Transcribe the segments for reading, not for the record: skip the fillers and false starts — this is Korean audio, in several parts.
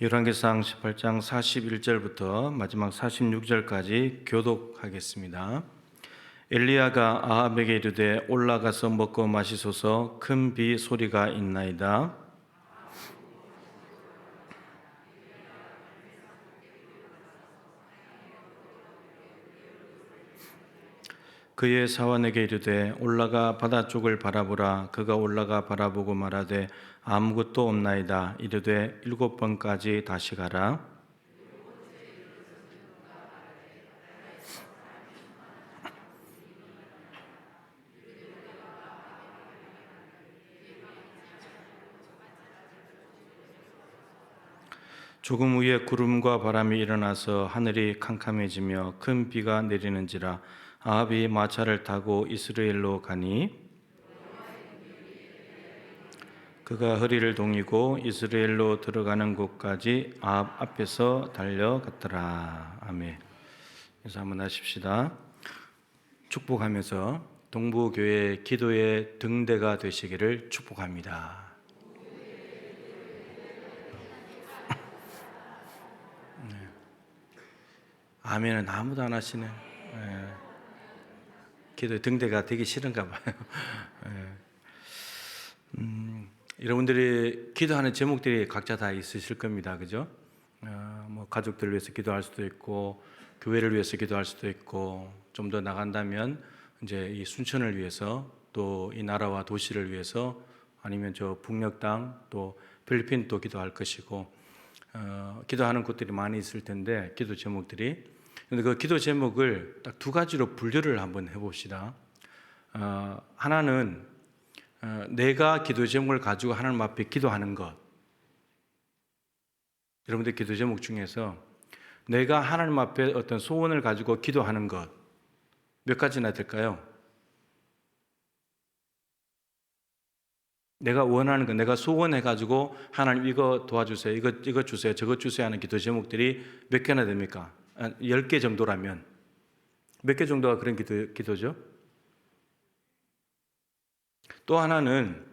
열왕기상 18장 41절부터 마지막 46절까지 교독하겠습니다. 엘리야가 아합에게 이르되 올라가서 먹고 마시소서, 큰 비 소리가 있나이다. 그의 사원에게 이르되 올라가 바다 쪽을 바라보라. 그가 올라가 바라보고 말하되 아무것도 없나이다. 이르되 7번까지 다시 가라. 조금 후에 구름과 바람이 일어나서 하늘이 캄캄해지며 큰 비가 내리는지라. 아합이 마차를 타고 이스라엘로 가니 그가 허리를 동이고 이스라엘로 들어가는 곳까지 아합 앞에서 달려갔더라. 아멘. 그래서 한번 하십시다. 축복하면서 동부교회 기도의 등대가 되시기를 축복합니다. 아멘은 아무도 안 하시네. 기도의 등대가 되기 싫은가 봐요. 여러분들이 기도하는 제목들이 각자 다 있으실 겁니다. 그죠? 뭐 가족들을 위해서 기도할 수도 있고, 교회를 위해서 기도할 수도 있고, 좀 더 나간다면 이제 이 순천을 위해서, 또 이 나라와 도시를 위해서, 아니면 저 북녘 땅, 또 필리핀도 기도할 것이고, 기도하는 곳들이 많이 있을 텐데, 기도 제목들이. 근데 그 기도 제목을 딱 두 가지로 분류를 한번 해봅시다. 하나는 내가 기도 제목을 가지고 하나님 앞에 기도하는 것. 여러분들 기도 제목 중에서 내가 하나님 앞에 어떤 소원을 가지고 기도하는 것 몇 가지나 될까요? 내가 원하는 것, 내가 소원해가지고 하나님 이거 도와주세요, 이거 주세요, 저거 주세요 하는 기도 제목들이 몇 개나 됩니까? 10개 정도라면 몇 개 정도가 그런 기도죠? 또 하나는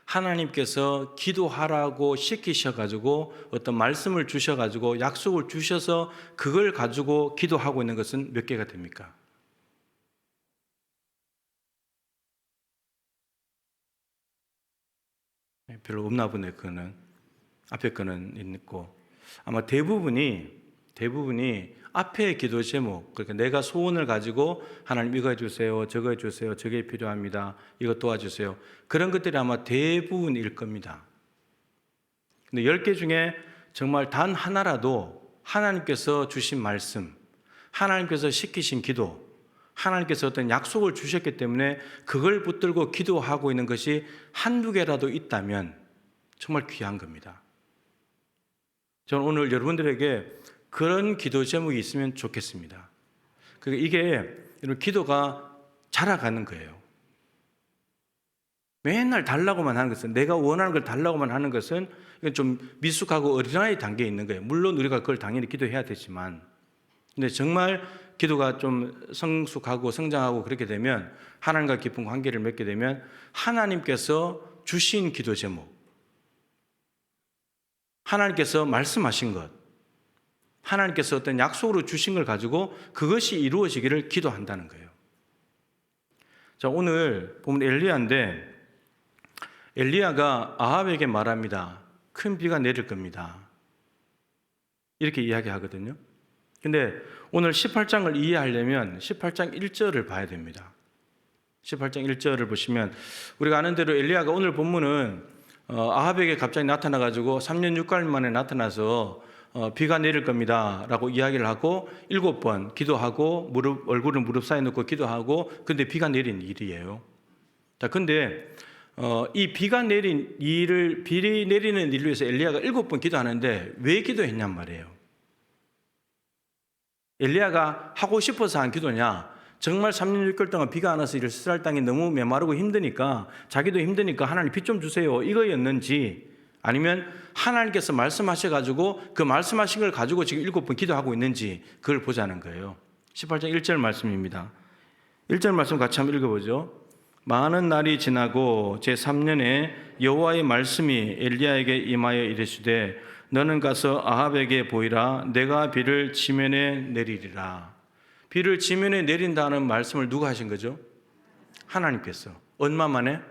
하나님께서 기도하라고 시키셔가지고 어떤 말씀을 주셔가지고 약속을 주셔서 그걸 가지고 기도하고 있는 것은 몇 개가 됩니까? 별로 없나 보네. 그거는 앞에 거는 있고, 아마 대부분이 앞에 기도 제목, 그러니까 내가 소원을 가지고 하나님 이거 해주세요, 저거 해주세요, 저게 필요합니다, 이거 도와주세요, 그런 것들이 아마 대부분일 겁니다. 근데 10개 중에 정말 단 하나라도 하나님께서 주신 말씀, 하나님께서 시키신 기도, 하나님께서 어떤 약속을 주셨기 때문에 그걸 붙들고 기도하고 있는 것이 한두 개라도 있다면 정말 귀한 겁니다. 저는 오늘 여러분들에게 그런 기도 제목이 있으면 좋겠습니다. 그러니까 이게 기도가 자라가는 거예요. 맨날 달라고만 하는 것은, 내가 원하는 걸 달라고만 하는 것은 이건 좀 미숙하고 어린아이 단계에 있는 거예요. 물론 우리가 그걸 당연히 기도해야 되지만, 근데 정말 기도가 좀 성숙하고 성장하고 그렇게 되면, 하나님과 깊은 관계를 맺게 되면 하나님께서 주신 기도 제목, 하나님께서 말씀하신 것, 하나님께서 어떤 약속으로 주신 걸 가지고 그것이 이루어지기를 기도한다는 거예요. 자, 오늘 보면 엘리야인데, 엘리야가 아합에게 말합니다. 큰 비가 내릴 겁니다. 이렇게 이야기하거든요. 근데 오늘 18장을 이해하려면 18장 1절을 봐야 됩니다. 18장 1절을 보시면 우리가 아는 대로 엘리야가 오늘 본문은 아합에게 갑자기 나타나가지고 3년 6개월 만에 나타나서 비가 내릴 겁니다 라고 이야기를 하고 7번 기도하고 얼굴을 무릎 사이에 놓고 기도하고, 근데 비가 내린 일이에요. 자, 근데 이 비가 내린 일을, 비 내리는 일을 위해서 엘리야가 7번 기도하는데 왜 기도했냔 말이에요. 엘리야가 하고 싶어서 한 기도냐, 정말 3년 6개월 동안 비가 안 와서 이스라엘 땅이 너무 메마르고 힘드니까, 자기도 힘드니까 하나님 비 좀 주세요 이거였는지, 아니면 하나님께서 말씀하셔가지고 그 말씀하신 걸 가지고 지금 7번 기도하고 있는지, 그걸 보자는 거예요. 18장 1절 말씀입니다. 1절 말씀 같이 한번 읽어보죠. 많은 날이 지나고 제3년에 여호와의 말씀이 엘리야에게 임하여 이르시되 너는 가서 아합에게 보이라. 내가 비를 지면에 내리리라. 비를 지면에 내린다는 말씀을 누가 하신 거죠? 하나님께서. 얼마 만에?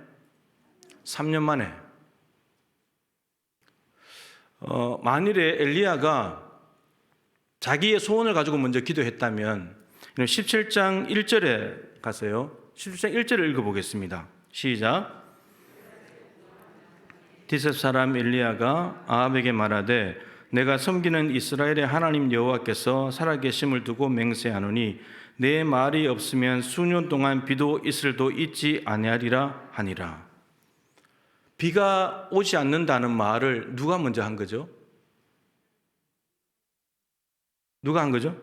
3년 만에. 만일에 엘리야가 자기의 소원을 가지고 먼저 기도했다면 17장 1절에 가세요. 17장 1절을 읽어보겠습니다. 시작. 디셉 사람 엘리야가 아합에게 말하되 내가 섬기는 이스라엘의 하나님 여호와께서 살아계심을 두고 맹세하노니 내 말이 없으면 수년 동안 비도 이슬도 있지 아니하리라 하니라. 비가 오지 않는다는 말을 누가 먼저 한 거죠? 누가 한 거죠?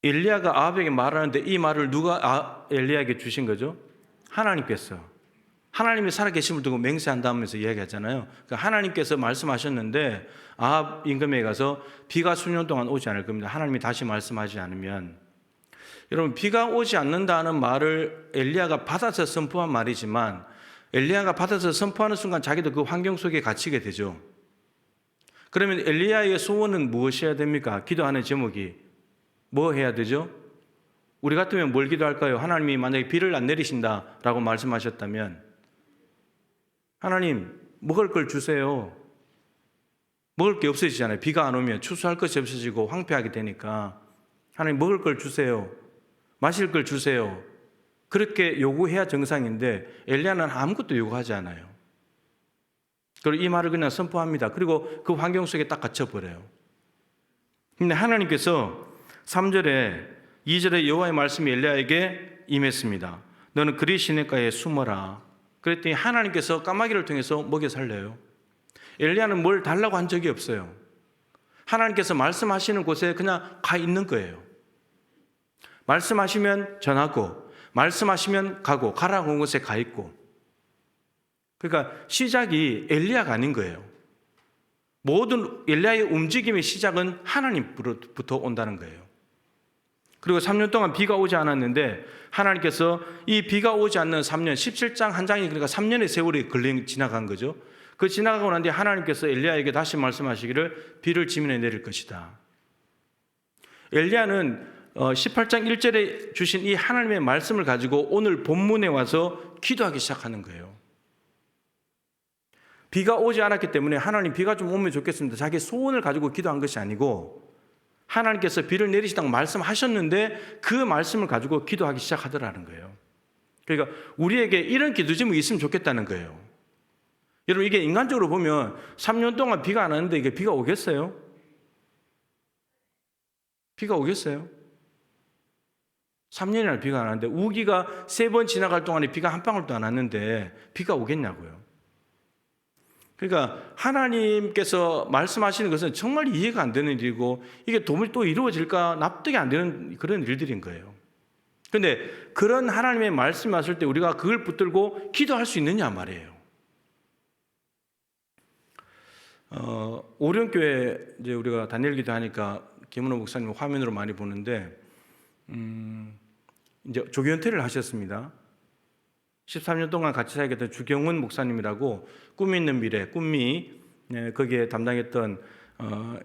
엘리야가 아합에게 말하는데 이 말을 누가 엘리야에게 주신 거죠? 하나님께서. 하나님이 살아계심을 두고 맹세한다면서 이야기하잖아요. 그러니까 하나님께서 말씀하셨는데 아합 임금에 가서 비가 수년 동안 오지 않을 겁니다. 하나님이 다시 말씀하지 않으면. 여러분, 비가 오지 않는다는 말을 엘리야가 받아서 선포한 말이지만 엘리야가 받아서 선포하는 순간 자기도 그 환경 속에 갇히게 되죠. 그러면 엘리야의 소원은 무엇이어야 됩니까? 기도하는 제목이 뭐 해야 되죠? 우리 같으면 뭘 기도할까요? 하나님이 만약에 비를 안 내리신다라고 말씀하셨다면 하나님, 먹을 걸 주세요. 먹을 게 없어지잖아요. 비가 안 오면 추수할 것이 없어지고 황폐하게 되니까 하나님 먹을 걸 주세요. 마실 걸 주세요. 그렇게 요구해야 정상인데 엘리야는 아무것도 요구하지 않아요. 그리고 이 말을 그냥 선포합니다. 그리고 그 환경 속에 딱 갇혀버려요. 근데 하나님께서 3절에 2절에 여호와의 말씀이 엘리야에게 임했습니다. 너는 그리 시냇가에 숨어라. 그랬더니 하나님께서 까마귀를 통해서 먹여 살려요. 엘리야는 뭘 달라고 한 적이 없어요. 하나님께서 말씀하시는 곳에 그냥 가 있는 거예요. 말씀하시면 전하고 말씀하시면 가고 가라고 한 곳에 가 있고. 그러니까 시작이 엘리야가 아닌 거예요. 모든 엘리야의 움직임의 시작은 하나님부터 온다는 거예요. 그리고 3년 동안 비가 오지 않았는데 하나님께서 이 비가 오지 않는 3년, 17장 한 장이 그러니까 3년의 세월이 지나간 거죠. 그 지나가고 난 뒤에 하나님께서 엘리야에게 다시 말씀하시기를 비를 지면에 내릴 것이다. 엘리야는 18장 1절에 주신 이 하나님의 말씀을 가지고 오늘 본문에 와서 기도하기 시작하는 거예요. 비가 오지 않았기 때문에 하나님 비가 좀 오면 좋겠습니다. 자기 소원을 가지고 기도한 것이 아니고 하나님께서 비를 내리시다고 말씀하셨는데 그 말씀을 가지고 기도하기 시작하더라는 거예요. 그러니까 우리에게 이런 기도 제목이 있으면 좋겠다는 거예요. 여러분, 이게 인간적으로 보면 3년 동안 비가 안 왔는데 이게 비가 오겠어요? 비가 오겠어요? 3년이나 비가 안 왔는데 우기가 3번 지나갈 동안에 비가 한 방울도 안 왔는데 비가 오겠냐고요. 그러니까 하나님께서 말씀하시는 것은 정말 이해가 안 되는 일이고 이게 도무지 또 이루어질까 납득이 안 되는 그런 일들인 거예요. 그런데 그런 하나님의 말씀이 왔을 때 우리가 그걸 붙들고 기도할 수 있느냐 말이에요. 오륜교회 이제 우리가 단일 기도하니까 김은호 목사님 화면으로 많이 보는데 이제 조기은퇴를 하셨습니다. 13년 동안 같이 살겠던 주경훈 목사님이라고 꿈이 있는 미래, 꿈미 거기에 담당했던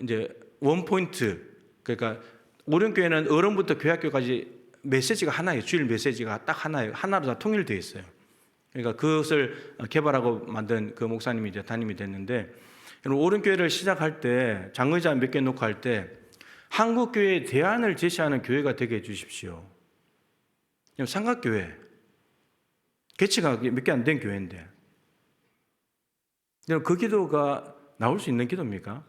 이제 원포인트, 그러니까 오륜교회는 어른부터 교회학교까지 메시지가 하나예요. 주일 메시지가 딱 하나예요. 하나로 다 통일되어 있어요. 그러니까 그것을 개발하고 만든 그 목사님이 이제 담임이 됐는데 오륜교회를 시작할 때 장의자 몇 개 놓고 할 때 한국교회의 대안을 제시하는 교회가 되게 해주십시오. 삼각교회 개치가 몇 개 안 된 교회인데 그 기도가 나올 수 있는 기도입니까?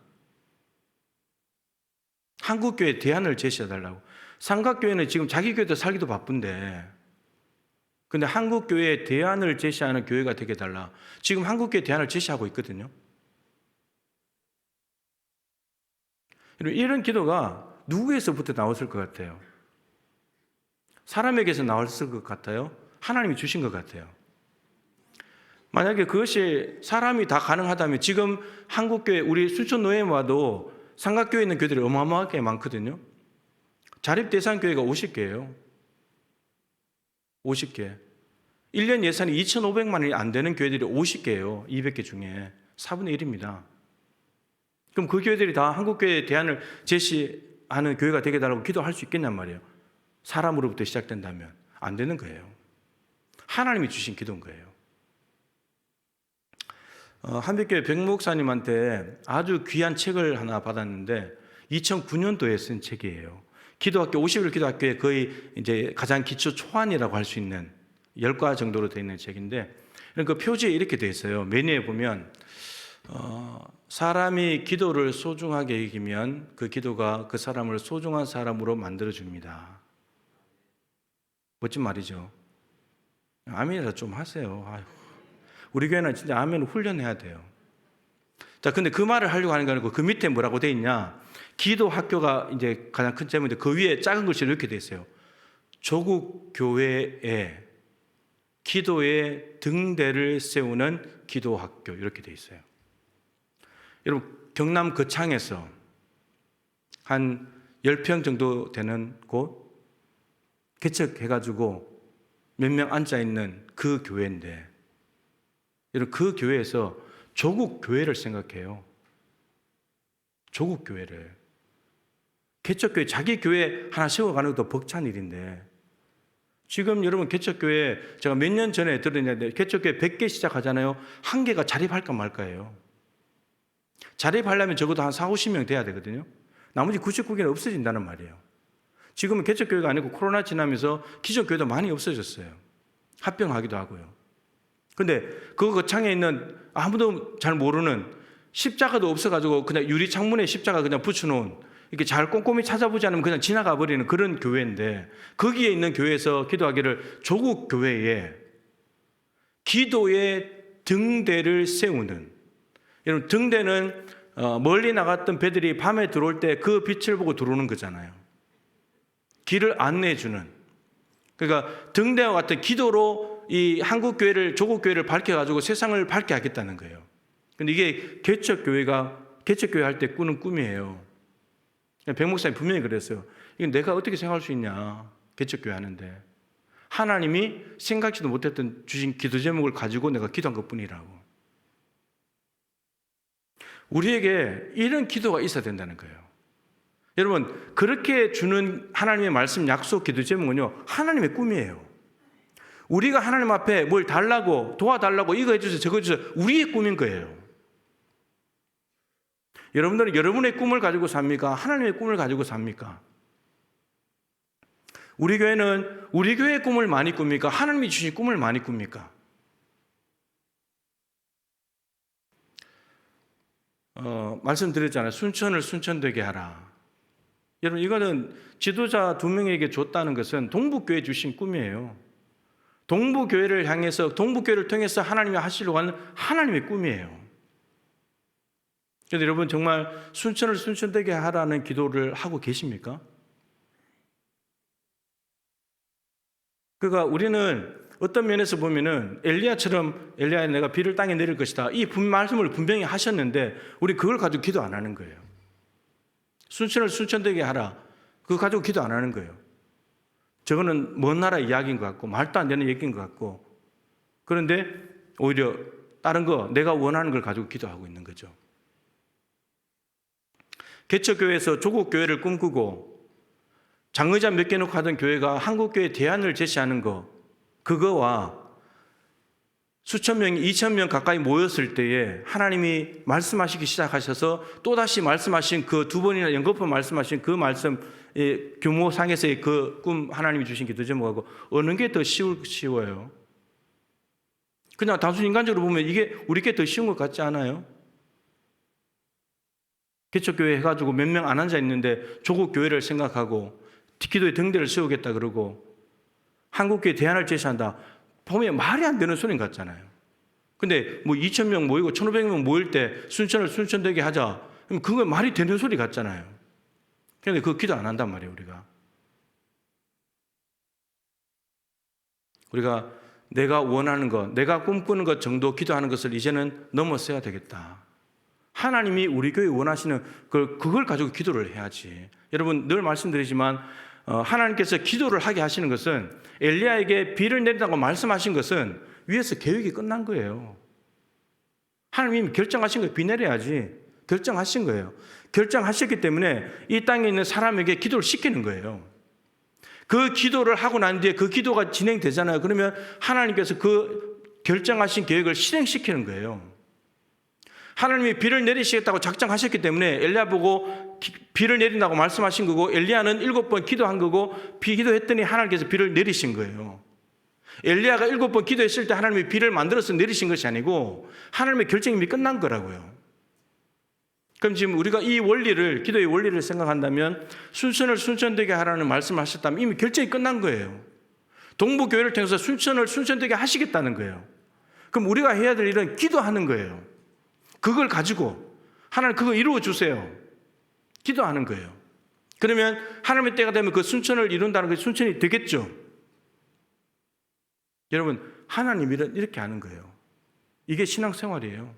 한국교회 대안을 제시해달라고. 삼각교회는 지금 자기 교회도 살기도 바쁜데 근데 한국교회의 대안을 제시하는 교회가 되게 달라. 지금 한국교회 대안을 제시하고 있거든요. 이런 기도가 누구에서부터 나왔을 것 같아요? 사람에게서 나왔을 것 같아요? 하나님이 주신 것 같아요. 만약에 그것이 사람이 다 가능하다면 지금 한국교회 우리 순천노예에 와도 삼각교회에 있는 교회들이 어마어마하게 많거든요. 자립대상교회가 50개예요. 50개. 1년 예산이 2,500만 원이 안 되는 교회들이 50개예요. 200개 중에. 4분의 1입니다. 그럼 그 교회들이 다 한국교회 대안을 제시하는 교회가 되게 달라고 기도할 수 있겠냔 말이에요. 사람으로부터 시작된다면 안 되는 거예요. 하나님이 주신 기도인 거예요. 한빛교회 백 목사님한테 아주 귀한 책을 하나 받았는데 2009년도에 쓴 책이에요. 기도학교 50일 기도학교에 거의 이제 가장 기초 초안이라고 할 수 있는 10과 정도로 되어 있는 책인데 그 표지에 이렇게 되어 있어요. 메뉴에 보면 사람이 기도를 소중하게 여기면 그 기도가 그 사람을 소중한 사람으로 만들어 줍니다. 멋진 말이죠. 아멘이라 좀 하세요. 아유. 우리 교회는 진짜 아멘을 훈련해야 돼요. 자, 근데 그 말을 하려고 하는 게 아니고 그 밑에 뭐라고 돼 있냐? 기도 학교가 이제 가장 큰 제목인데 그 위에 작은 글씨로 이렇게 돼 있어요. 조국 교회에 기도의 등대를 세우는 기도 학교 이렇게 돼 있어요. 여러분 경남 거창에서 한 10평 정도 되는 곳 개척해가지고 몇 명 앉아있는 그 교회인데 여러분 그 교회에서 조국 교회를 생각해요. 조국 교회를. 개척교회 자기 교회 하나 세워가는 것도 벅찬 일인데 지금 여러분 개척교회 제가 몇 년 전에 들었는데 개척교회 100개 시작하잖아요. 한 개가 자립할까 말까예요. 자립하려면 적어도 한 4, 50명 돼야 되거든요. 나머지 99개는 없어진다는 말이에요. 지금은 개척교회가 아니고 코로나 지나면서 기존 교회도 많이 없어졌어요. 합병하기도 하고요. 근데 그 거창에 있는 아무도 잘 모르는 십자가도 없어가지고 그냥 유리 창문에 십자가 그냥 붙여놓은 이렇게 잘 꼼꼼히 찾아보지 않으면 그냥 지나가 버리는 그런 교회인데 거기에 있는 교회에서 기도하기를 조국 교회에 기도의 등대를 세우는 여러분 등대는 멀리 나갔던 배들이 밤에 들어올 때 그 빛을 보고 들어오는 거잖아요. 길을 안내해 주는 그러니까 등대와 같은 기도로 이 한국 교회를 조국 교회를 밝혀가지고 세상을 밝게 하겠다는 거예요. 근데 이게 개척교회 할 때 꾸는 꿈이에요. 백 목사님 분명히 그랬어요. 이건 내가 어떻게 생각할 수 있냐? 개척교회 하는데 하나님이 생각지도 못했던 주신 기도 제목을 가지고 내가 기도한 것뿐이라고. 우리에게 이런 기도가 있어야 된다는 거예요. 여러분 그렇게 주는 하나님의 말씀 약속 기도 제목은요 하나님의 꿈이에요. 우리가 하나님 앞에 뭘 달라고 도와달라고 이거 해주세요 저거 해주세요 우리의 꿈인 거예요. 여러분들은 여러분의 꿈을 가지고 삽니까? 하나님의 꿈을 가지고 삽니까? 우리 교회는 우리 교회의 꿈을 많이 꿉니까? 하나님이 주신 꿈을 많이 꿉니까? 말씀드렸잖아요. 순천을 순천되게 하라. 여러분 이거는 지도자 2명에게 줬다는 것은 동북교회 주신 꿈이에요. 동북교회를 향해서 동북교회를 통해서 하나님이 하시려고 하는 하나님의 꿈이에요. 그런데 여러분 정말 순천을 순천되게 하라는 기도를 하고 계십니까? 그러니까 우리는 어떤 면에서 보면은 엘리야처럼 엘리야야 내가 비를 땅에 내릴 것이다 이 말씀을 분명히 하셨는데 우리 그걸 가지고 기도 안 하는 거예요. 순천을 순천되게 하라 그거 가지고 기도 안 하는 거예요. 저거는 먼 나라 이야기인 것 같고 말도 안 되는 얘기인 것 같고 그런데 오히려 다른 거 내가 원하는 걸 가지고 기도하고 있는 거죠. 개척교회에서 조국교회를 꿈꾸고 장의자 몇 개 놓고 하던 교회가 한국교회 대안을 제시하는 거 그거와 수천 명, 2천 명 가까이 모였을 때에 하나님이 말씀하시기 시작하셔서 또다시 말씀하신 그 2번이나 연거푸 말씀하신 그 말씀 규모상에서의 그 꿈 하나님이 주신 기도 제목하고 어느 게 더 쉬워요? 그냥 단순히 인간적으로 보면 이게 우리께 더 쉬운 것 같지 않아요? 개척교회 해가지고 몇 명 안 앉아 있는데 조국 교회를 생각하고 기도의 등대를 세우겠다 그러고 한국교회 대안을 제시한다. 보면 말이 안 되는 소린 같잖아요. 근데 뭐 2,000명 모이고 1,500명 모일 때 순천을 순천되게 하자. 그럼 그건 말이 되는 소리 같잖아요. 그런데 그거 기도 안 한단 말이에요, 우리가 내가 원하는 것, 내가 꿈꾸는 것 정도 기도하는 것을 이제는 넘어서야 되겠다. 하나님이 우리 교회 원하시는 그걸 가지고 기도를 해야지. 여러분 늘 말씀드리지만 하나님께서 기도를 하게 하시는 것은 엘리야에게 비를 내린다고 말씀하신 것은 위에서 계획이 끝난 거예요. 하나님이 결정하신 거예요. 비 내려야지. 결정하신 거예요. 결정하셨기 때문에 이 땅에 있는 사람에게 기도를 시키는 거예요. 그 기도를 하고 난 뒤에 그 기도가 진행되잖아요. 그러면 하나님께서 그 결정하신 계획을 실행시키는 거예요. 하나님이 비를 내리시겠다고 작정하셨기 때문에 엘리야 보고 비를 내린다고 말씀하신 거고, 엘리야는 7번 기도한 거고, 기도했더니 하나님께서 비를 내리신 거예요. 엘리야가 7번 기도했을 때 하나님이 비를 만들어서 내리신 것이 아니고 하나님의 결정이 이미 끝난 거라고요. 그럼 지금 우리가 이 원리를, 기도의 원리를 생각한다면, 순천을 순천되게 하라는 말씀을 하셨다면 이미 결정이 끝난 거예요. 동부교회를 통해서 순천을 순천되게 하시겠다는 거예요. 그럼 우리가 해야 될 일은 기도하는 거예요. 그걸 가지고 하나님 그거 이루어 주세요. 기도하는 거예요. 그러면 하나님의 때가 되면 그 순천을 이룬다는 게 순천이 되겠죠. 여러분, 하나님 일은 이렇게 하는 거예요. 이게 신앙생활이에요.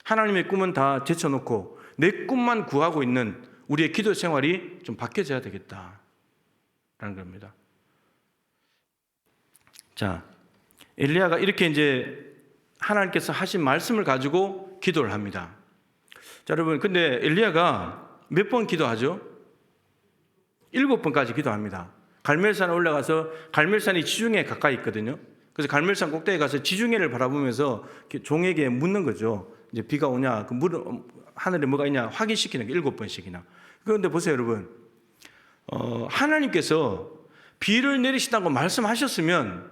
하나님의 꿈은 다 제쳐놓고 내 꿈만 구하고 있는 우리의 기도 생활이 좀 바뀌어져야 되겠다라는 겁니다. 자, 엘리야가 이렇게 이제 하나님께서 하신 말씀을 가지고 기도를 합니다. 자, 여러분, 근데 엘리야가 몇 번 기도하죠? 7번까지 기도합니다. 갈멜산에 올라가서, 갈멜산이 지중해에 가까이 있거든요. 그래서 갈멜산 꼭대기에 가서 지중해를 바라보면서 종에게 묻는 거죠. 이제 비가 오냐, 그 하늘에 뭐가 있냐 확인시키는 게 7번씩이나. 그런데 보세요, 여러분. 하나님께서 비를 내리신다고 말씀하셨으면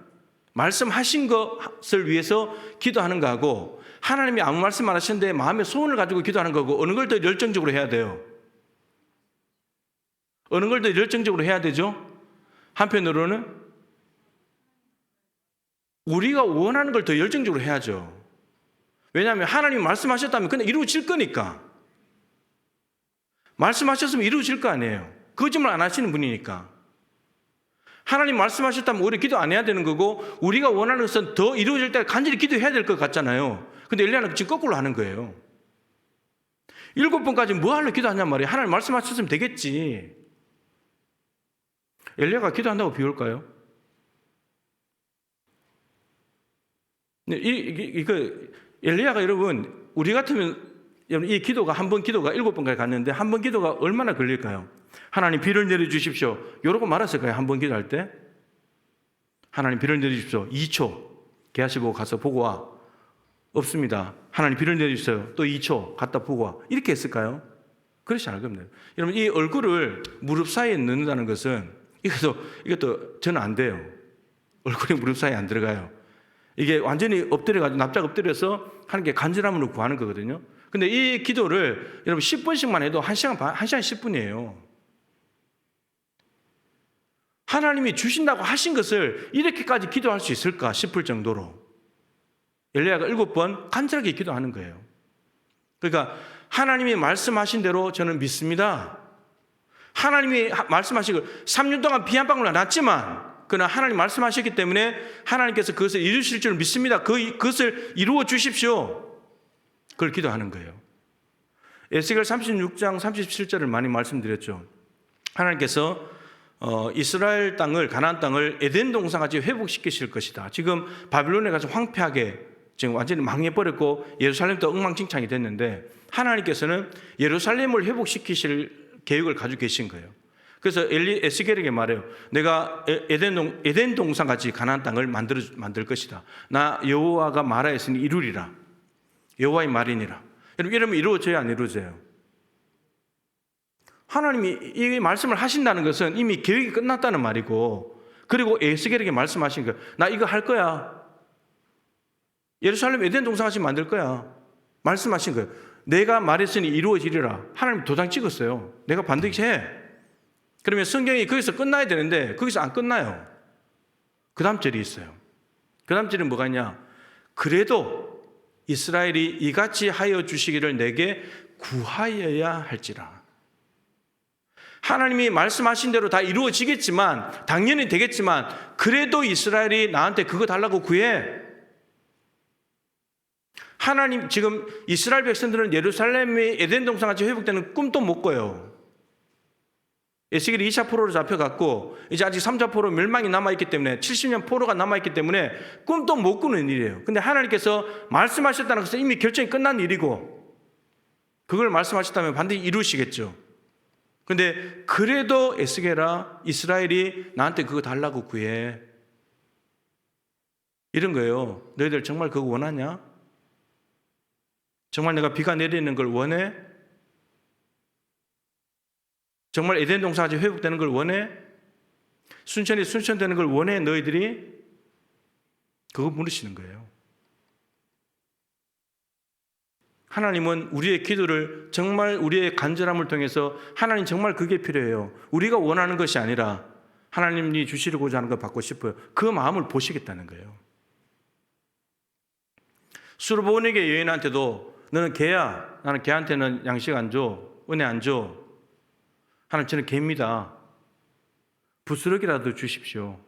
말씀하신 것을 위해서 기도하는 거하고, 하나님이 아무 말씀 안 하시는데 마음의 소원을 가지고 기도하는 거고, 어느 걸 더 열정적으로 해야 돼요? 어느 걸 더 열정적으로 해야 되죠? 한편으로는 우리가 원하는 걸 더 열정적으로 해야죠. 왜냐하면 하나님이 말씀하셨다면 그냥 이루어질 거니까. 말씀하셨으면 이루어질 거 아니에요. 거짓말 안 하시는 분이니까. 하나님 말씀하셨다면 우리 기도 안 해야 되는 거고, 우리가 원하는 것은 더 이루어질 때 간절히 기도해야 될 것 같잖아요. 근데 엘리야는 지금 거꾸로 하는 거예요. 7번까지 뭐 하려고 기도하냔 말이에요. 하나님 말씀하셨으면 되겠지. 엘리야가 기도한다고 비올까요? 엘리야가, 여러분, 우리 같으면 이 기도가 한 번 기도가 7번까지 갔는데 한 번 기도가 얼마나 걸릴까요? 하나님 비를 내려주십시오. 이러고 말았을까요? 한 번 기도할 때? 하나님 비를 내려주십시오. 2초. 게하시 보고 가서 보고 와. 없습니다. 하나님 비를 내려주세요. 또 2초. 갔다 보고 와. 이렇게 했을까요? 그렇지 않을 겁니다. 여러분, 이 얼굴을 무릎 사이에 넣는다는 것은 이것도 저는 안 돼요. 얼굴이 무릎 사이에 안 들어가요. 이게 완전히 엎드려가지고 납작 엎드려서 하는 게 간절함으로 구하는 거거든요. 근데 이 기도를 여러분 10분씩만 해도 1시간 10분이에요. 하나님이 주신다고 하신 것을 이렇게까지 기도할 수 있을까 싶을 정도로 엘리야가 7번 간절하게 기도하는 거예요. 그러니까 하나님이 말씀하신 대로 저는 믿습니다. 하나님이 말씀하신 걸 3년 동안 비 한 방울 안 왔지만, 그러나 하나님 말씀하셨기 때문에 하나님께서 그것을 이루실 줄 믿습니다. 그것을 이루어 주십시오. 그걸 기도하는 거예요. 에스겔 36장 37절을 많이 말씀드렸죠. 하나님께서 이스라엘 땅을, 가나안 땅을 에덴 동산같이 회복시키실 것이다. 지금 바빌론에 가서 황폐하게 지금 완전히 망해버렸고 예루살렘도 엉망진창이 됐는데, 하나님께서는 예루살렘을 회복시키실 계획을 가지고 계신 거예요. 그래서 에스겔에게 말해요. 내가 에덴 동산같이 가나안 땅을 만들 것이다. 나 여호와가 말하였으니 이루리라. 여호와의 말이니라. 여러분, 이러면 이루어져야 안 이루어져요? 하나님이 이 말씀을 하신다는 것은 이미 계획이 끝났다는 말이고, 그리고 에스겔에게 말씀하신 거예요. 나 이거 할 거야. 예루살렘 에덴 동산같이 만들 거야. 말씀하신 거예요. 내가 말했으니 이루어지리라. 하나님 도장 찍었어요. 내가 반드시 해. 그러면 성경이 거기서 끝나야 되는데 거기서 안 끝나요. 그 다음 절이 있어요. 그 다음 절은 뭐가 있냐? 그래도 이스라엘이 이같이 하여 주시기를 내게 구하여야 할지라. 하나님이 말씀하신 대로 다 이루어지겠지만, 당연히 되겠지만, 그래도 이스라엘이 나한테 그거 달라고 구해. 하나님, 지금 이스라엘 백성들은 예루살렘이 에덴 동산같이 회복되는 꿈도 못 꿔요. 에스겔이 2차 포로로 잡혀갔고 이제 아직 3차 포로 멸망이 남아있기 때문에 70년 포로가 남아있기 때문에 꿈도 못 꾸는 일이에요. 근데 하나님께서 말씀하셨다는 것은 이미 결정이 끝난 일이고 그걸 말씀하셨다면 반드시 이루시겠죠. 근데 그래도 에스겔아, 이스라엘이 나한테 그거 달라고 구해. 이런 거예요. 너희들 정말 그거 원하냐? 정말 내가 비가 내리는 걸 원해? 정말 에덴 동산이 회복되는 걸 원해? 순천이 순천되는 걸 원해? 너희들이? 그거 물으시는 거예요. 하나님은 우리의 기도를 정말 우리의 간절함을 통해서 하나님 정말 그게 필요해요. 우리가 원하는 것이 아니라 하나님이 주시고자 하는 걸 받고 싶어요. 그 마음을 보시겠다는 거예요. 수르보니게 여인한테도 너는 개야. 나는 개한테는 양식 안 줘. 은혜 안 줘. 하나님 저는 개입니다. 부스러기라도 주십시오.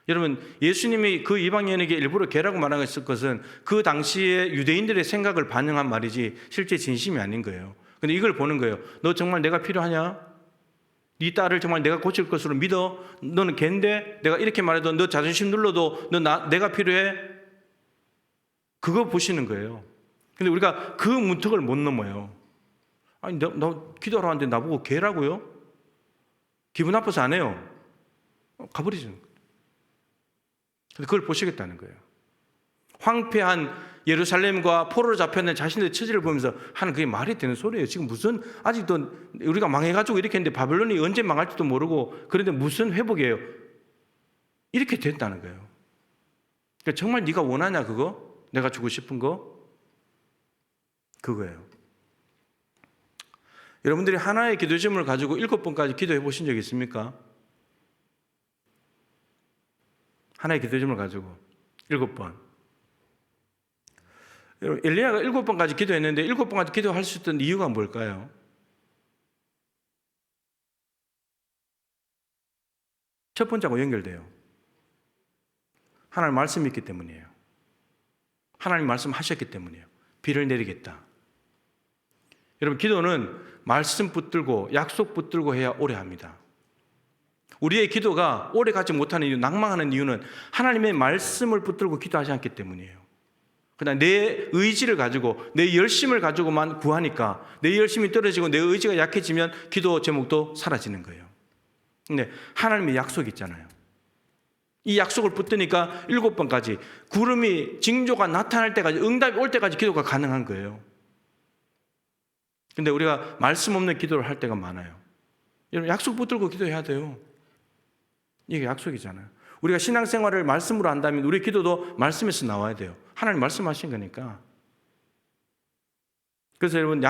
여러분 예수님이 그 이방 여인에게 일부러 개라고 말한 것은 그 당시에 유대인들의 생각을 반영한 말이지 실제 진심이 아닌 거예요. 근데 이걸 보는 거예요. 너 정말 내가 필요하냐? 네 딸을 정말 내가 고칠 것으로 믿어? 너는 개인데 내가 이렇게 말해도 너 자존심 눌러도 내가 필요해? 그거 보시는 거예요. 근데 우리가 그 문턱을 못 넘어요. 아니 나 기도하러 왔는데 나보고 개라고요? 기분 나빠서 안 해요. 가버리죠. 그걸 보시겠다는 거예요. 황폐한 예루살렘과 포로로 잡혀있는 자신들의 처지를 보면서 하는 그게 말이 되는 소리예요. 지금 무슨 아직도 우리가 망해가지고 이렇게 했는데 바벨론이 언제 망할지도 모르고 그런데 무슨 회복이에요. 이렇게 됐다는 거예요. 그러니까 정말 네가 원하냐 그거? 내가 주고 싶은 거? 그거예요. 여러분들이 하나의 기도 제목을 가지고 7번까지 기도해 보신 적 있습니까? 하나의 기도 제목을 가지고 7번. 여러분, 엘리야가 7번까지 기도했는데 7번까지 기도할 수 있던 이유가 뭘까요? 첫 번째하고 연결돼요. 하나님 말씀이 있기 때문이에요. 하나님 말씀하셨기 때문이에요. 비를 내리겠다. 여러분 기도는 말씀 붙들고 약속 붙들고 해야 오래 합니다. 우리의 기도가 오래 가지 못하는 이유, 낭망하는 이유는 하나님의 말씀을 붙들고 기도하지 않기 때문이에요. 그냥 내 의지를 가지고 내 열심을 가지고만 구하니까 내 열심이 떨어지고 내 의지가 약해지면 기도 제목도 사라지는 거예요. 근데 하나님의 약속이 있잖아요. 이 약속을 붙드니까 7번까지 구름이 징조가 나타날 때까지 응답이 올 때까지 기도가 가능한 거예요. 근데 우리가 말씀 없는 기도를 할 때가 많아요. 여러분 약속 붙들고 기도해야 돼요. 이게 약속이잖아요. 우리가 신앙생활을 말씀으로 한다면 우리 기도도 말씀에서 나와야 돼요. 하나님 말씀하신 거니까. 그래서 여러분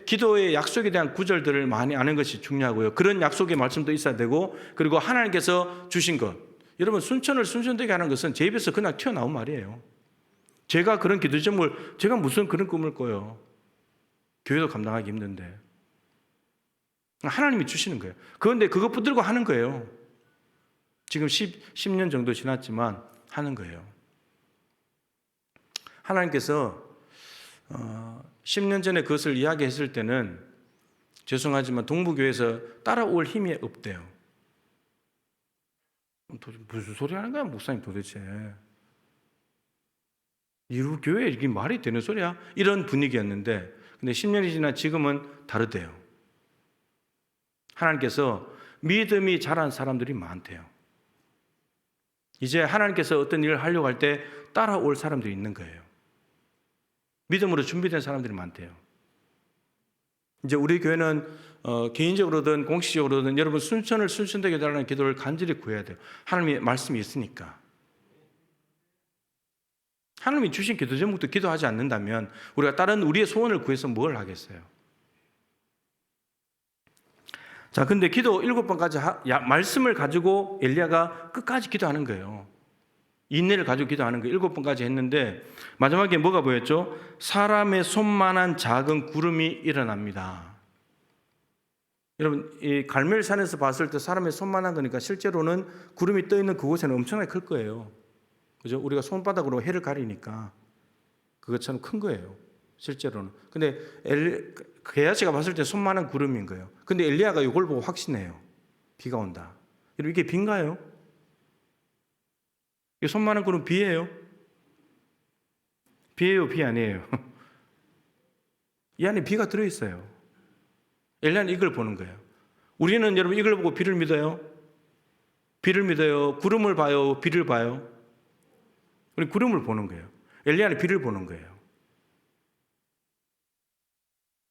기도의 약속에 대한 구절들을 많이 아는 것이 중요하고요. 그런 약속의 말씀도 있어야 되고 그리고 하나님께서 주신 것. 여러분 순천을 순천되게 하는 것은 제 입에서 그냥 튀어나온 말이에요. 제가 그런 기도 제목을 제가 무슨 그런 꿈을 꿔요. 교회도 감당하기 힘든데 하나님이 주시는 거예요. 그런데 그거 붙들고 하는 거예요. 지금 10년 정도 지났지만 하는 거예요. 하나님께서 10년 전에 그것을 이야기했을 때는 죄송하지만 동부교회에서 따라올 힘이 없대요. 무슨 소리 하는 거야 목사님 도대체. 이 교회에 이게 말이 되는 소리야? 이런 분위기였는데 근데 10년이 지나 지금은 다르대요. 하나님께서 믿음이 자란 사람들이 많대요. 이제 하나님께서 어떤 일을 하려고 할 때 따라올 사람들이 있는 거예요. 믿음으로 준비된 사람들이 많대요. 이제 우리 교회는 개인적으로든 공식적으로든 여러분 순천을 순천되게 해달라는 기도를 간절히 구해야 돼요. 하나님의 말씀이 있으니까. 하나님이 주신 기도 제목도 기도하지 않는다면 우리가 다른 우리의 소원을 구해서 뭘 하겠어요? 자, 근데 기도 7번까지 말씀을 가지고 엘리야가 끝까지 기도하는 거예요. 인내를 가지고 기도하는 거예요. 7번까지 했는데 마지막에 뭐가 보였죠? 사람의 손만한 작은 구름이 일어납니다. 여러분 이 갈멜산에서 봤을 때 사람의 손만한 거니까 실제로는 구름이 떠 있는 그곳에는 엄청나게 클 거예요. 그죠? 우리가 손바닥으로 해를 가리니까 그것처럼 큰 거예요. 실제로는. 근데 게하시가 봤을 때 손만한 구름인 거예요. 근데 엘리야가 이걸 보고 확신해요. 비가 온다. 여러분, 이게 비인가요? 이 손만한 구름 비예요? 비예요, 비 아니에요? 이 안에 비가 들어있어요. 엘리야는 이걸 보는 거예요. 우리는 여러분 이걸 보고 비를 믿어요? 비를 믿어요? 구름을 봐요? 비를 봐요? 우리 구름을 보는 거예요. 엘리야는 비를 보는 거예요.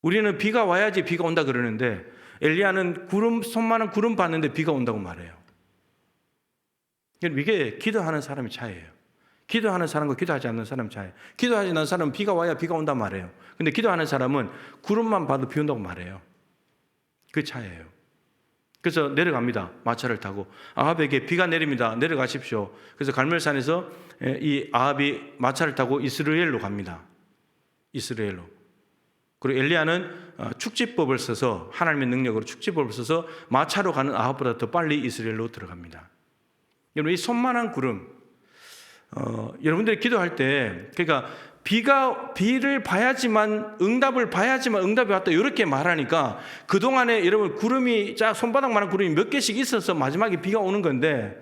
우리는 비가 와야지 비가 온다 그러는데 엘리야는 손만한 구름 봤는데 비가 온다고 말해요. 이게 기도하는 사람의 차이예요. 기도하는 사람과 기도하지 않는 사람 차이. 기도하지 않는 사람은 비가 와야 비가 온단 말이에요. 근데 기도하는 사람은 구름만 봐도 비 온다고 말해요. 그 차이예요. 그래서 내려갑니다. 마차를 타고 아합에게 비가 내립니다. 내려가십시오. 그래서 갈멜산에서 이 아합이 마차를 타고 이스라엘로 갑니다. 이스라엘로. 그리고 엘리야는 축지법을 써서 하나님의 능력으로 축지법을 써서 마차로 가는 아합보다 더 빨리 이스라엘로 들어갑니다. 여러분 이 손만한 구름 여러분들이 기도할 때 그러니까 비를 봐야지만 응답을 봐야지만 응답이 왔다 이렇게 말하니까 그동안에 여러분 구름이 손바닥만한 구름이 몇 개씩 있어서 마지막에 비가 오는 건데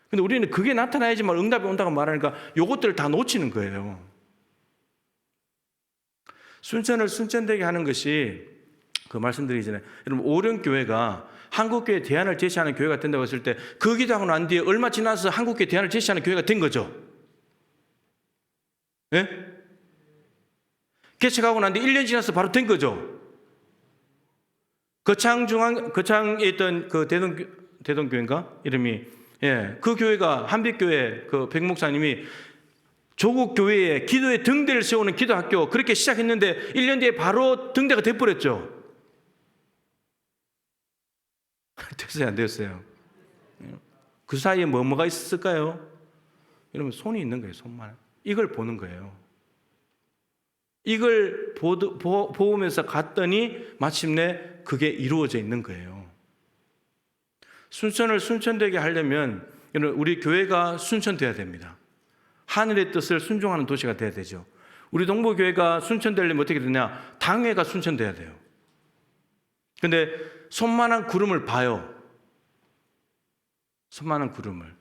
근데 우리는 그게 나타나야지만 응답이 온다고 말하니까 요것들을 다 놓치는 거예요. 순천을 순천되게 하는 것이 그 말씀드리기 전에 여러분 오령교회가 한국교회 대안을 제시하는 교회가 된다고 했을 때 그 기도하고 난 뒤에 얼마 지나서 한국교회 대안을 제시하는 교회가 된 거죠. 예? 개척하고 난 뒤에 1년 지나서 바로 된 거죠. 거창에 있던 그 대동교회인가? 이름이. 예. 그 교회가 한빛교회 그 백목사님이 조국 교회에 기도의 등대를 세우는 기도학교 그렇게 시작했는데 1년 뒤에 바로 등대가 돼버렸죠. 됐어요, 안 됐어요? 그 사이에 뭐가 있었을까요? 여러분 손이 있는 거예요, 손만. 이걸 보는 거예요. 이걸 보면서 갔더니 마침내 그게 이루어져 있는 거예요. 순천을 순천되게 하려면 우리 교회가 순천돼야 됩니다. 하늘의 뜻을 순종하는 도시가 돼야 되죠. 우리 동부교회가 순천되려면 어떻게 되냐? 당회가 순천돼야 돼요. 근데 손만한 구름을 봐요. 손만한 구름을.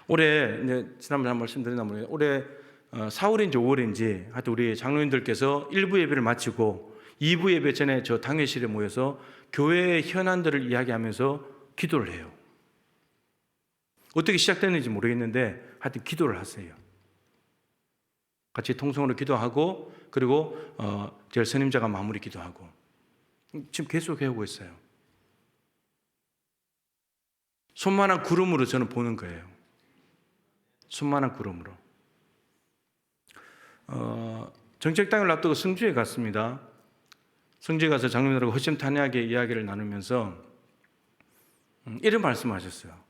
올해 지난번에 한 말씀드렸나 모르겠어요. 올해 4월인지 5월인지 하여튼 우리 장로님들께서 1부 예배를 마치고 2부 예배 전에 저 당회실에 모여서 교회의 현안들을 이야기하면서 기도를 해요. 어떻게 시작됐는지 모르겠는데 하여튼 기도를 하세요. 같이 통성으로 기도하고 그리고 제일 선임자가 마무리 기도하고 지금 계속 해오고 있어요. 손만한 구름으로 저는 보는 거예요. 손만한 구름으로. 정책당을 앞두고 성주에 갔습니다. 성주에 가서 장로님들하고 허심탄회하게 이야기를 나누면서 이런 말씀하셨어요.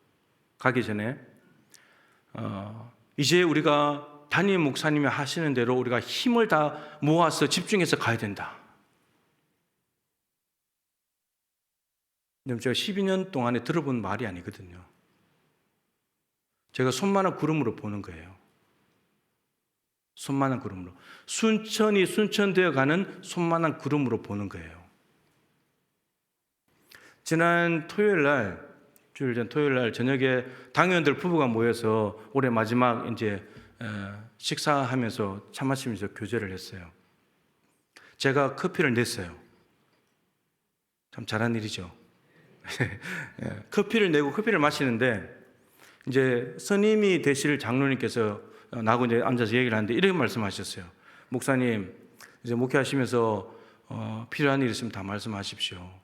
가기 전에 이제 우리가 담임 목사님이 하시는 대로 우리가 힘을 다 모아서 집중해서 가야 된다. 제가 12년 동안에 들어본 말이 아니거든요. 제가 손만한 구름으로 보는 거예요. 손만한 구름으로. 순천이 순천되어 가는 손만한 구름으로 보는 거예요. 지난 토요일 날, 주일 전 토요일 날 저녁에 당회원들 부부가 모여서 올해 마지막 이제 식사하면서 차 마시면서 교제를 했어요. 제가 커피를 냈어요. 참 잘한 일이죠. 커피를 내고 커피를 마시는데 이제 선임이 되실 장로님께서 나하고 이제 앉아서 얘기를 하는데 이렇게 말씀하셨어요. 목사님, 이제 목회하시면서 필요한 일 있으면 다 말씀하십시오.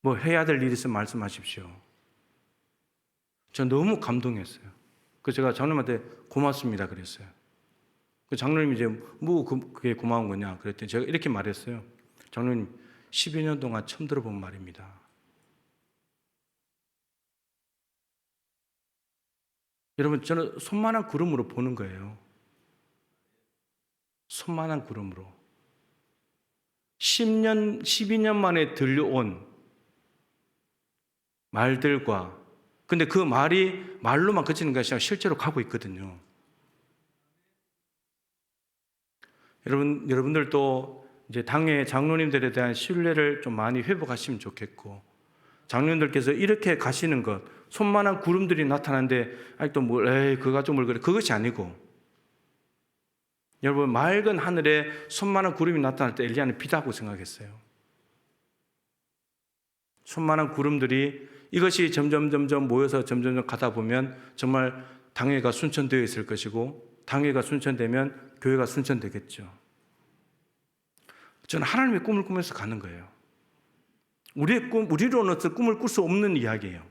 뭐 해야 될 일 있으면 말씀하십시오. 저 너무 감동했어요. 그래서 제가 장로님한테 고맙습니다 그랬어요. 그 장로님이 이제 뭐 그게 고마운 거냐 그랬더니 제가 이렇게 말했어요. 장로님 12년 동안 처음 들어본 말입니다. 여러분 저는 손만한 구름으로 보는 거예요. 손만한 구름으로 10년, 12년 만에 들려온 말들과 근데 그 말이 말로만 그치는 것이 아니라 실제로 가고 있거든요. 여러분들도 이제 당의 장로님들에 대한 신뢰를 좀 많이 회복하시면 좋겠고, 장로님들께서 이렇게 가시는 것, 손만한 구름들이 나타나는데 아직도 그거 가지고 뭘 그래, 그것이 아니고, 여러분 맑은 하늘에 손만한 구름이 나타날 때 엘리야는 비다고 생각했어요. 손만한 구름들이 이것이 점점 모여서 점점 가다 보면 정말 당회가 순천되어 있을 것이고, 당회가 순천되면 교회가 순천되겠죠. 저는 하나님의 꿈을 꾸면서 가는 거예요. 우리로는 꿈을 꿀 수 없는 이야기예요.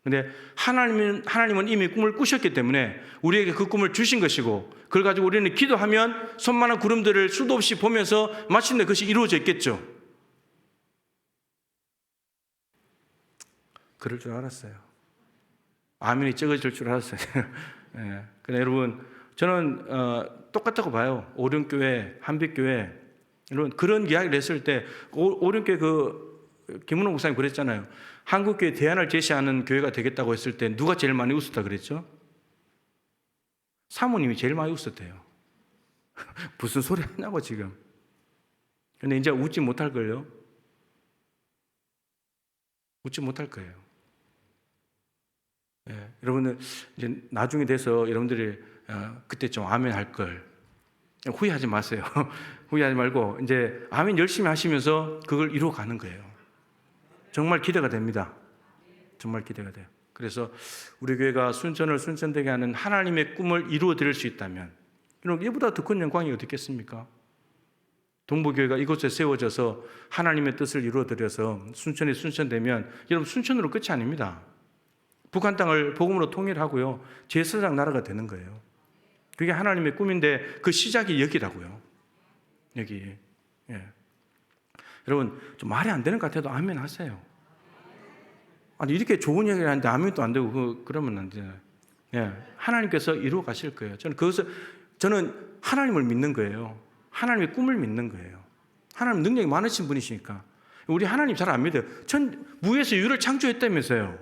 근데 하나님은 이미 꿈을 꾸셨기 때문에 우리에게 그 꿈을 주신 것이고, 그걸 가지고 우리는 기도하면 손만한 구름들을 수도 없이 보면서 마침내 그것이 이루어져 있겠죠. 그럴 줄 알았어요. 아멘이 적어질 줄 알았어요. 예. 근데 여러분, 저는 똑같다고 봐요. 오륜교회, 한빛교회, 여러분 그런 이야기를 했을 때 오륜교회 김은호 목사님 그랬잖아요. 한국교회 대안을 제시하는 교회가 되겠다고 했을 때 누가 제일 많이 웃었다 그랬죠? 사모님이 제일 많이 웃었대요. 무슨 소리 하냐고 지금. 근데 이제 웃지 못할걸요? 웃지 못할 거예요. 예, 여러분은 이제 나중에 돼서 여러분들이 그때 좀 아멘 할 걸 후회하지 마세요. 후회하지 말고 이제 아멘 열심히 하시면서 그걸 이루어가는 거예요. 정말 기대가 됩니다. 정말 기대가 돼요. 그래서 우리 교회가 순천을 순천되게 하는 하나님의 꿈을 이루어 드릴 수 있다면, 여러분 이보다 더 큰 영광이 어디 있겠습니까? 동부교회가 이곳에 세워져서 하나님의 뜻을 이루어 드려서 순천이 순천되면 여러분 순천으로 끝이 아닙니다. 북한 땅을 복음으로 통일하고요, 제사장 나라가 되는 거예요. 그게 하나님의 꿈인데 그 시작이 여기라고요. 여기. 예. 여러분 좀 말이 안 되는 것 같아도 아멘 하세요. 아니 이렇게 좋은 얘기를 하는데 아멘도 안 되고 그러면 안 돼요. 예. 하나님께서 이루어 가실 거예요. 저는 하나님을 믿는 거예요. 하나님의 꿈을 믿는 거예요. 하나님 능력이 많으신 분이시니까. 우리 하나님 잘 안 믿어요. 무에서 유를 창조했다면서요.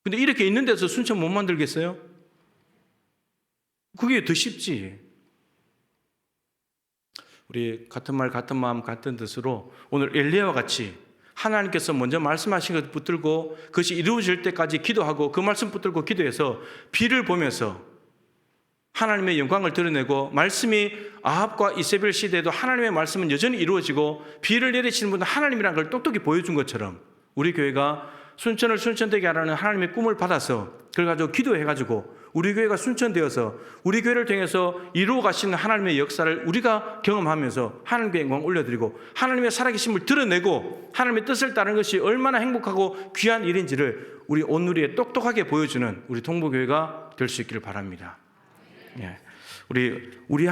근데 이렇게 있는 데서 순천 못 만들겠어요? 그게 더 쉽지. 우리 같은 말, 같은 마음, 같은 뜻으로 오늘 엘리야와 같이 하나님께서 먼저 말씀하신 것 붙들고 그것이 이루어질 때까지 기도하고 그 말씀 붙들고 기도해서 비를 보면서 하나님의 영광을 드러내고, 말씀이 아합과 이세벨 시대에도 하나님의 말씀은 여전히 이루어지고 비를 내리시는 분은 하나님이라는 걸 똑똑히 보여준 것처럼 우리 교회가 순천을 순천되게 하라는 하나님의 꿈을 받아서 그걸 가지고 기도해가지고 우리 교회가 순천되어서 우리 교회를 통해서 이루어 가시는 하나님의 역사를 우리가 경험하면서 하나님께 영광 올려드리고 하나님의 살아계심을 드러내고 하나님의 뜻을 따르는 것이 얼마나 행복하고 귀한 일인지를 우리 온누리에 똑똑하게 보여주는 우리 동부교회가 될 수 있기를 바랍니다. 예. 우리